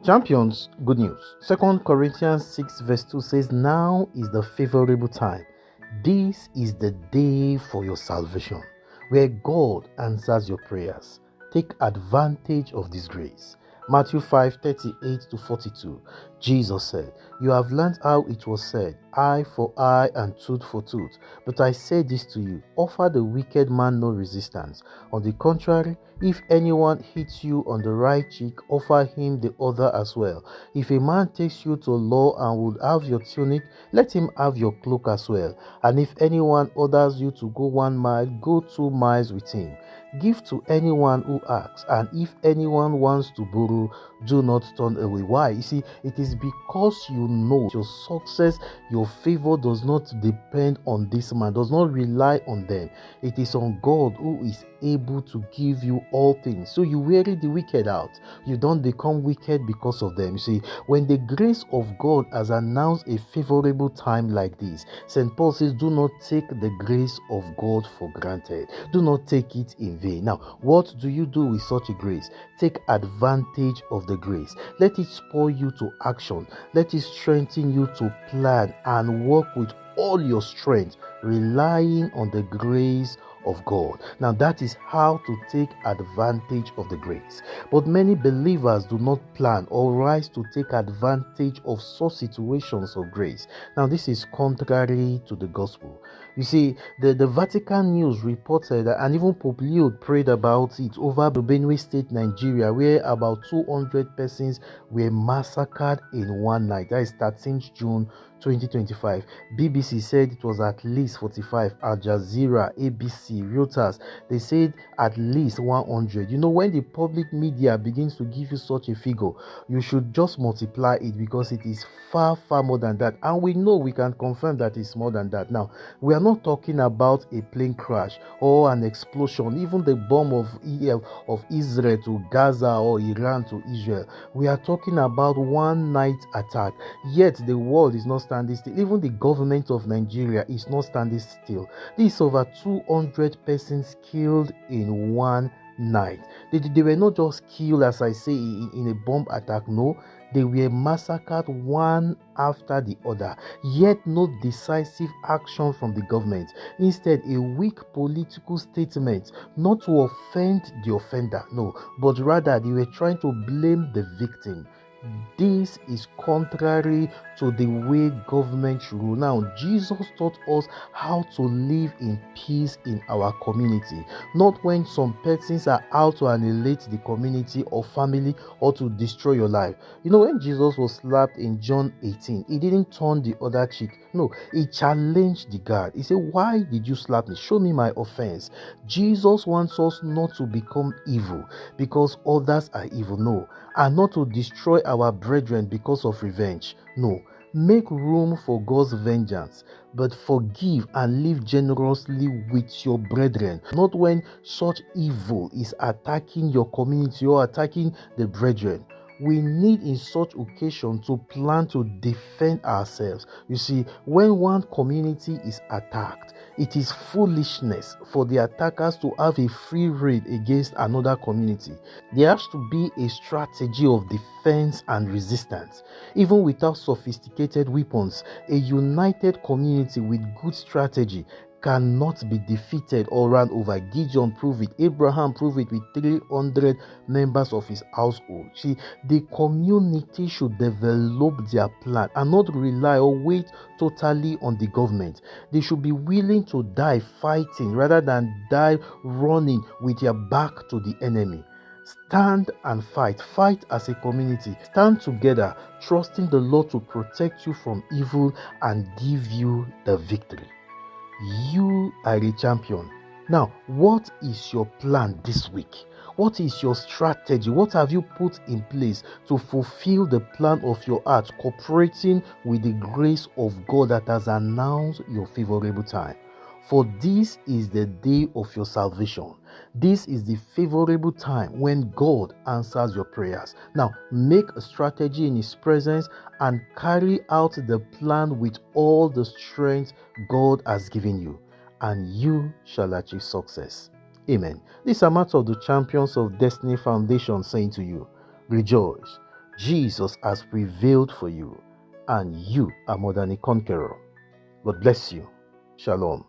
Champions, good news. 2 Corinthians 6 verse 2 says, "Now is the favorable time. This is the day for your salvation, where God answers your prayers. Take advantage of this grace." Matthew 5:38 to 42. Jesus said, "You have learned how it was said, eye for eye and tooth for tooth. But I say this to you, offer the wicked man no resistance. On the contrary, if anyone hits you on the right cheek, offer him the other as well. If a man takes you to law and would have your tunic, let him have your cloak as well. And if anyone orders you to go 1 mile, go 2 miles with him. Give to anyone who asks, and if anyone wants to borrow, do not turn away." Why? You see, it is because you know your success, your favor does not depend on this man, does not rely on them. It is on God who is able to give you all things. So you weary the wicked out. You don't become wicked because of them. You see, when the grace of God has announced a favorable time like this, St. Paul says, do not take the grace of God for granted. Do not take it in vain. Now, what do you do with such a grace? Take advantage of the grace. Let it spur you to action. Let it strengthen you to plan and work with all your strength, relying on the grace of God. Now, that is how to take advantage of the grace. But many believers do not plan or rise to take advantage of such situations of grace. Now, this is contrary to the gospel. You see, the Vatican News reported, and even Pope Leo prayed about it, over the Benue State, Nigeria, where about 200 persons were massacred in one night. That is 13th June 2025. BBC said it was at least 45. Al Jazeera, ABC, Reuters, they said at least 100. You know, when the public media begins to give you such a figure, you should just multiply it, because it is far more than that. And we know, we can confirm that it's more than that. Now, we are not talking about a plane crash or an explosion, even the bomb of Israel to Gaza or Iran to Israel. We are talking about one night attack. Yet the world is not standing still. Even the government of Nigeria is not standing still. This is over 200 persons killed in one night. They were not just killed, as I say, in a bomb attack. No, they were massacred one after the other. Yet no decisive action from the government. Instead, a weak political statement, not to offend the offender, no, but rather they were trying to blame the victim. This is contrary to the way government should rule. Now, Jesus taught us how to live in peace in our community, not when some persons are out to annihilate the community or family or to destroy your life. You know, when Jesus was slapped in John 18, he didn't turn the other cheek. No, he challenged the guard. He said, "Why did you slap me? Show me my offense." Jesus wants us not to become evil because others are evil. No, and not to destroy our brethren because of revenge. No, make room for God's vengeance, but forgive and live generously with your brethren, not when such evil is attacking your community or attacking the brethren. We need in such occasion to plan to defend ourselves. You see, when one community is attacked, it is foolishness for the attackers to have a free rein against another community. There has to be a strategy of defense and resistance. Even without sophisticated weapons, a united community with good strategy cannot be defeated or run over. Gideon proved it. Abraham proved it with 300 members of his household. See, the community should develop their plan and not rely or wait totally on the government. They should be willing to die fighting rather than die running with their back to the enemy. Stand and fight. Fight as a community. Stand together, trusting the Lord to protect you from evil and give you the victory. You are a champion. Now, what is your plan this week? What is your strategy? What have you put in place to fulfill the plan of your heart, cooperating with the grace of God that has announced your favorable time? For this is the day of your salvation. This is the favorable time when God answers your prayers. Now, make a strategy in His presence and carry out the plan with all the strength God has given you, and you shall achieve success. Amen. This is Amat of the Champions of Destiny Foundation saying to you, rejoice, Jesus has prevailed for you, and you are more than a conqueror. God bless you. Shalom.